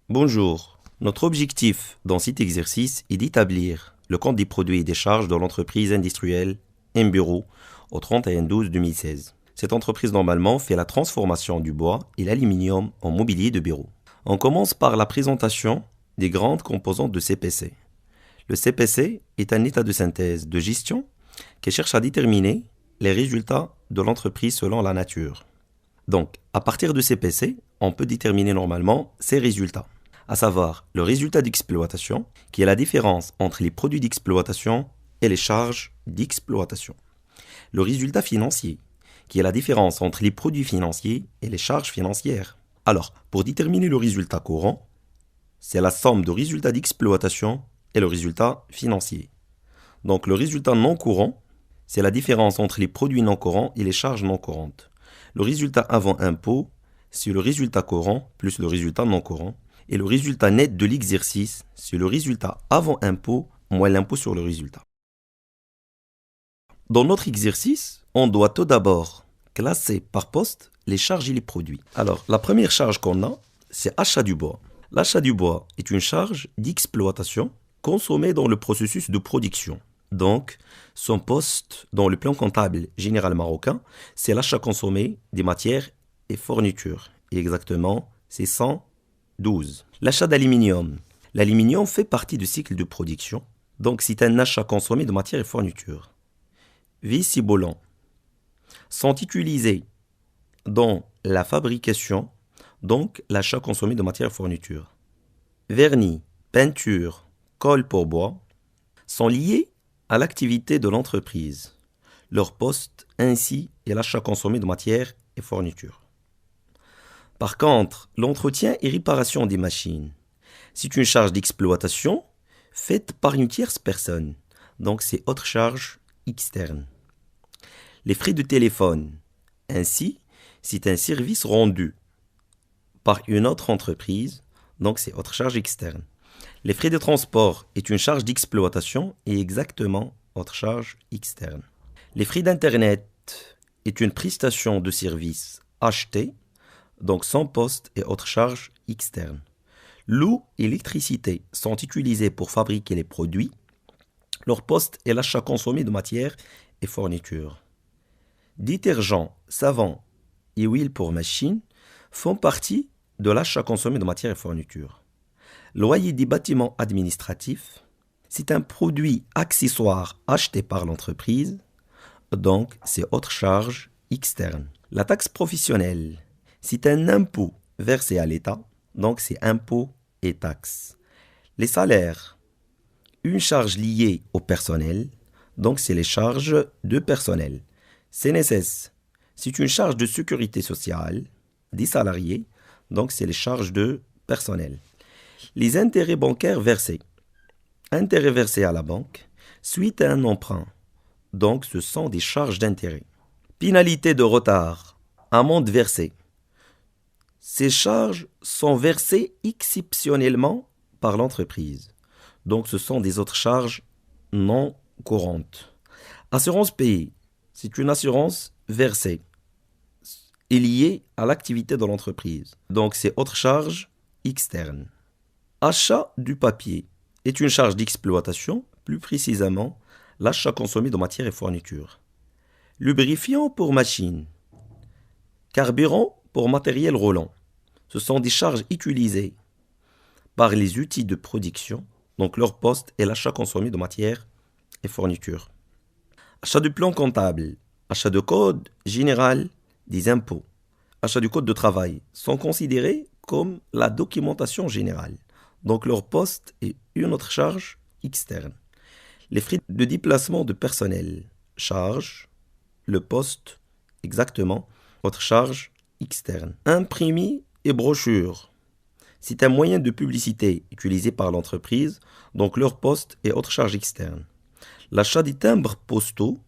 Bonjour. Notre objectif dans cet exercice est d'établir le compte des produits et des charges de l'entreprise industrielle Mburo au 31/12/2016. Cette entreprise normalement fait la transformation du bois et l'aluminium en mobilier de bureau. On commence par la présentation des grandes composantes de CPC. Le CPC est un état de synthèse de gestion qui cherche à déterminer les résultats de l'entreprise selon la nature. Donc, à partir de CPC, on peut déterminer normalement ces résultats, à savoir le résultat d'exploitation, qui est la différence entre les produits d'exploitation et les charges d'exploitation. Le résultat financier, qui est la différence entre les produits financiers et les charges financières. Alors, pour déterminer le résultat courant, c'est la somme de résultats d'exploitation et le résultat financier. Donc, le résultat non courant, c'est la différence entre les produits non courants et les charges non courantes. Le résultat avant impôt, c'est le résultat courant plus le résultat non courant. Et le résultat net de l'exercice, c'est le résultat avant impôt moins l'impôt sur le résultat. Dans notre exercice, on doit tout d'abord classer par poste les charges et les produits. Alors, la première charge qu'on a, c'est achat du bois. L'achat du bois est une charge d'exploitation consommée dans le processus de production. Donc, son poste dans le plan comptable général marocain, c'est l'achat consommé des matières et fournitures. Et exactement, c'est 112. L'achat d'aluminium. L'aluminium fait partie du cycle de production, donc c'est un achat consommé de matières et fournitures. Vis et boulons sont utilisés dans la fabrication, donc l'achat consommé de matières et fournitures. Vernis, peinture, colle pour bois sont liés à l'activité de l'entreprise. Leur poste ainsi est l'achat consommé de matières et fournitures. Par contre, l'entretien et réparation des machines, c'est une charge d'exploitation faite par une tierce personne, donc c'est autre charge externe. Les frais de téléphone, ainsi, c'est un service rendu par une autre entreprise, donc c'est autre charge externe. Les frais de transport est une charge d'exploitation et exactement autre charge externe. Les frais d'Internet est une prestation de service achetée, donc son poste et autre charge externe. L'eau et l'électricité sont utilisés pour fabriquer les produits. Leur poste est l'achat consommé de matières et fournitures. Détergents, savons et huile pour machines font partie de l'achat consommé de matières et fournitures. Loyer des bâtiments administratifs, c'est un produit accessoire acheté par l'entreprise, donc c'est autre charge externe. La taxe professionnelle, c'est un impôt versé à l'État, donc c'est impôt et taxes. Les salaires, une charge liée au personnel, donc c'est les charges de personnel. CNSS, c'est une charge de sécurité sociale des salariés, donc c'est les charges de personnel. Les intérêts bancaires versés. Intérêts versés à la banque suite à un emprunt, donc ce sont des charges d'intérêt. Pénalité de retard, amende versée. Ces charges sont versées exceptionnellement par l'entreprise, donc ce sont des autres charges non courantes. Assurance payée, c'est une assurance versée et liée à l'activité de l'entreprise, donc c'est autre charge externe. Achat du papier est une charge d'exploitation, plus précisément l'achat consommé de matières et fournitures. Lubrifiant pour machines. Carburant pour matériel roulant. Ce sont des charges utilisées par les outils de production, donc leur poste est l'achat consommé de matières et fournitures. Achat du plan comptable, achat de code général des impôts, achat du code de travail sont considérés comme la documentation générale. Donc leur poste est une autre charge externe. Les frais de déplacement de personnel, charge, le poste, exactement, autre charge externe. Imprimés et brochures, c'est un moyen de publicité utilisé par l'entreprise, donc leur poste est autre charge externe. L'achat des timbres postaux,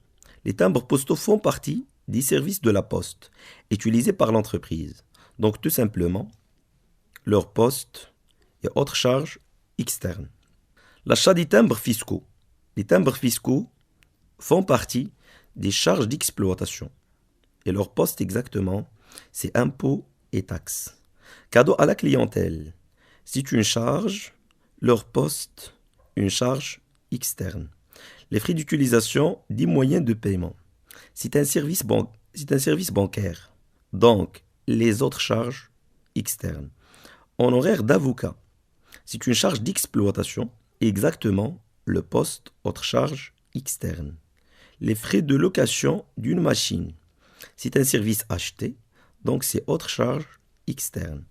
les timbres postaux font partie des services de la poste, utilisés par l'entreprise. Donc tout simplement, leur poste et autres charges externes. L'achat des timbres fiscaux. Les timbres fiscaux font partie des charges d'exploitation. Et leur poste exactement, c'est impôts et taxes. Cadeau à la clientèle. C'est une charge, leur poste, une charge externe. Les frais d'utilisation des moyens de paiement. C'est un service bancaire. Donc, les autres charges externes. Honoraires d'avocat. C'est une charge d'exploitation. Exactement, le poste, autre charge externe. Les frais de location d'une machine. C'est un service acheté. Donc, c'est autre charge externe.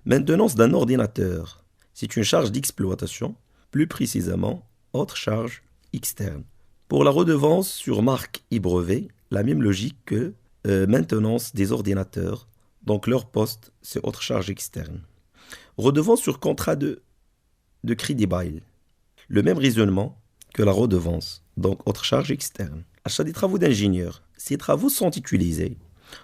Maintenance d'un ordinateur. C'est une charge d'exploitation. Plus précisément, autre charge externe. Pour la redevance sur marque et brevet, la même logique que maintenance des ordinateurs. Donc leur poste, c'est autre charge externe. Redevance sur contrat de crédit bail. Le même raisonnement que la redevance. Donc autre charge externe. Achat des travaux d'ingénieur. Ces travaux sont utilisés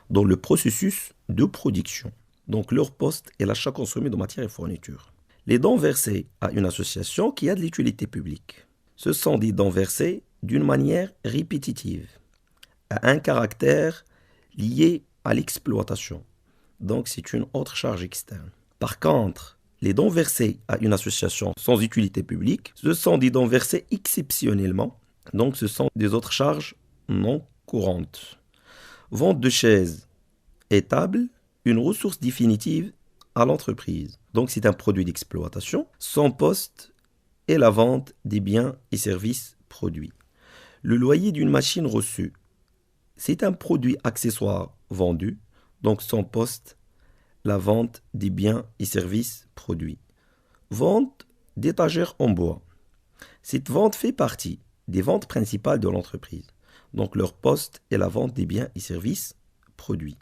dans le processus de production. Donc leur poste est l'achat consommé de matières et fournitures. Les dons versés à une association qui a de l'utilité publique. Ce sont des dons versés d'une manière répétitive, à un caractère lié à l'exploitation. Donc c'est une autre charge externe. Par contre, les dons versés à une association sans utilité publique, ce sont des dons versés exceptionnellement. Donc ce sont des autres charges non courantes. Vente de chaises et tables, une ressource définitive à l'entreprise. Donc c'est un produit d'exploitation. Son poste est la vente des biens et services produits. Le loyer d'une machine reçue, c'est un produit accessoire vendu. Donc son poste, la vente des biens et services produits. Vente d'étagères en bois. Cette vente fait partie des ventes principales de l'entreprise. Donc leur poste est la vente des biens et services produits.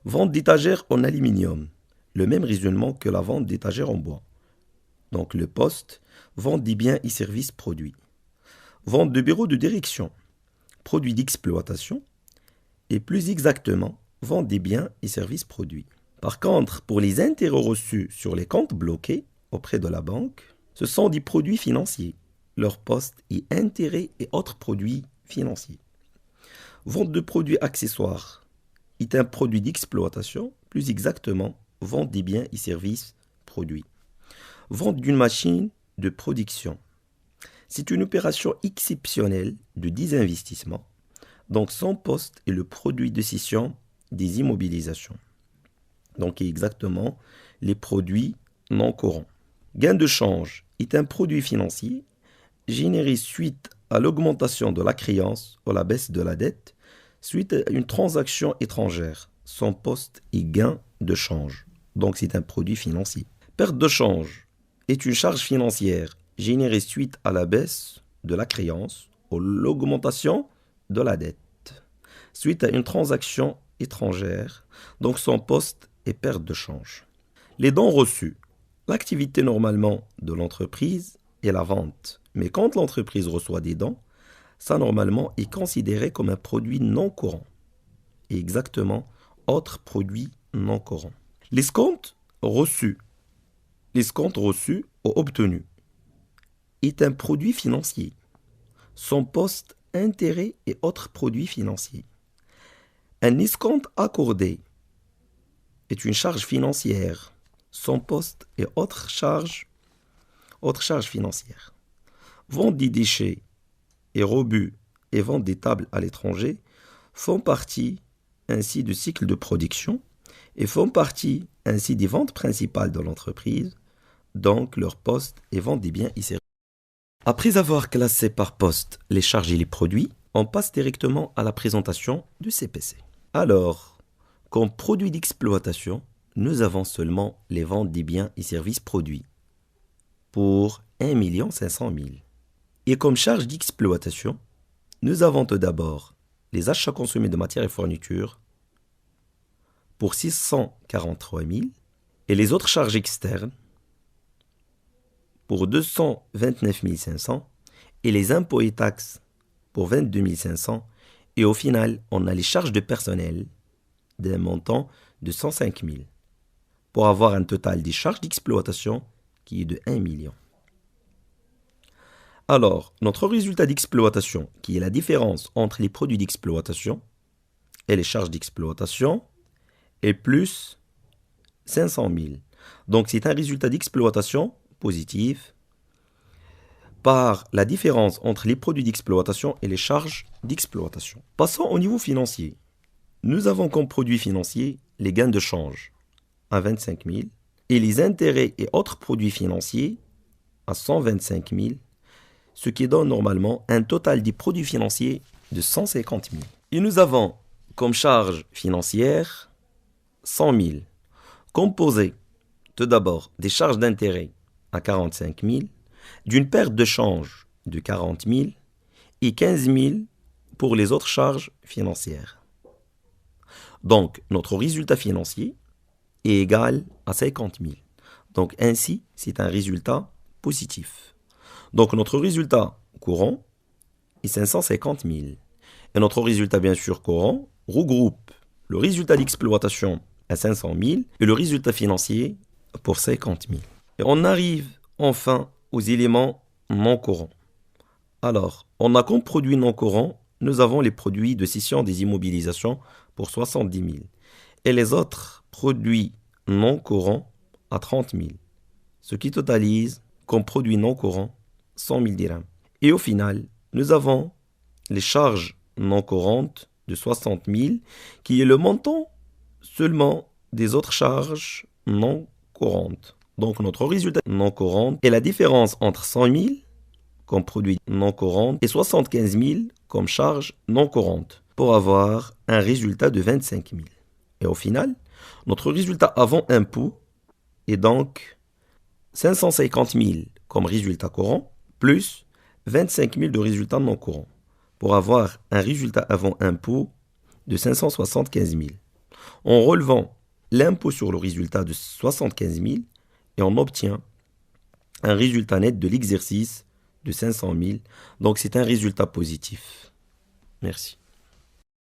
Vente d'étagères en aluminium. Le même raisonnement que la vente d'étagères en bois. Donc le poste, vente des biens et services produits. Vente de bureaux de direction, produits d'exploitation, et plus exactement, vente des biens et services produits. Par contre, pour les intérêts reçus sur les comptes bloqués auprès de la banque, ce sont des produits financiers. Leur poste est intérêts et autres produits financiers. Vente de produits accessoires est un produit d'exploitation, plus exactement, vente des biens et services produits. Vente d'une machine de production. C'est une opération exceptionnelle de désinvestissement. Donc son poste est le produit de cession des immobilisations. Donc exactement les produits non courants. Gain de change est un produit financier généré suite à l'augmentation de la créance ou la baisse de la dette suite à une transaction étrangère. Son poste est gain de change. Donc c'est un produit financier. Perte de change est une charge financière générée suite à la baisse de la créance ou l'augmentation de la dette, suite à une transaction étrangère, donc son poste est perte de change. Les dons reçus. L'activité normalement de l'entreprise est la vente, mais quand l'entreprise reçoit des dons, ça normalement est considéré comme un produit non courant, et exactement autre produit non courant. L'escompte reçu ou obtenu est un produit financier. Son poste, intérêts et autres produits financiers. Un escompte accordé est une charge financière. Son poste est autre charge financière. Vente des déchets et rebut et vente des tables à l'étranger font partie ainsi du cycle de production et font partie ainsi des ventes principales de l'entreprise. Donc leur poste est vente des biens et services. Après avoir classé par poste les charges et les produits, on passe directement à la présentation du CPC. Alors, comme produit d'exploitation, nous avons seulement les ventes des biens et services produits pour 1 500 000. Et comme charge d'exploitation, nous avons tout d'abord les achats consommés de matières et fournitures pour 643 000 et les autres charges externes pour 229 500 et les impôts et taxes pour 22 500 et au final, on a les charges de personnel d'un montant de 105 000 pour avoir un total des charges d'exploitation qui est de 1 million. Alors, notre résultat d'exploitation, qui est la différence entre les produits d'exploitation et les charges d'exploitation, est plus 500 000. Donc c'est un résultat d'exploitation positif par la différence entre les produits d'exploitation et les charges d'exploitation. Passons au niveau financier. Nous avons comme produit financier les gains de change à 25 000 et les intérêts et autres produits financiers à 125 000, ce qui donne normalement un total des produits financiers de 150 000. Et nous avons comme charge financière 100 000, composé tout d'abord des charges d'intérêt à 45 000, d'une perte de change de 40 000 et 15 000 pour les autres charges financières. Donc, notre résultat financier est égal à 50 000. Donc, ainsi, c'est un résultat positif. Donc, notre résultat courant est 550 000. Et notre résultat, bien sûr, courant regroupe le résultat d'exploitation à 500 000 et le résultat financier pour 50 000. Et on arrive enfin aux éléments non courants. Alors, on a comme produit non courant, nous avons les produits de cession des immobilisations pour 70 000 et les autres produits non courants à 30 000, ce qui totalise comme produit non courant 100 000 dirhams. Et au final, nous avons les charges non courantes de 60 000 qui est le montant seulement des autres charges non courantes. Donc notre résultat non courant est la différence entre 100 000 comme produit non courant et 75 000 comme charge non courante pour avoir un résultat de 25 000. Et au final, notre résultat avant impôt est donc 550 000 comme résultat courant plus 25 000 de résultat non courant pour avoir un résultat avant impôt de 575 000. En relevant l'impôt sur le résultat de 75 000 et on obtient un résultat net de l'exercice de 500 000. Donc c'est un résultat positif. Merci.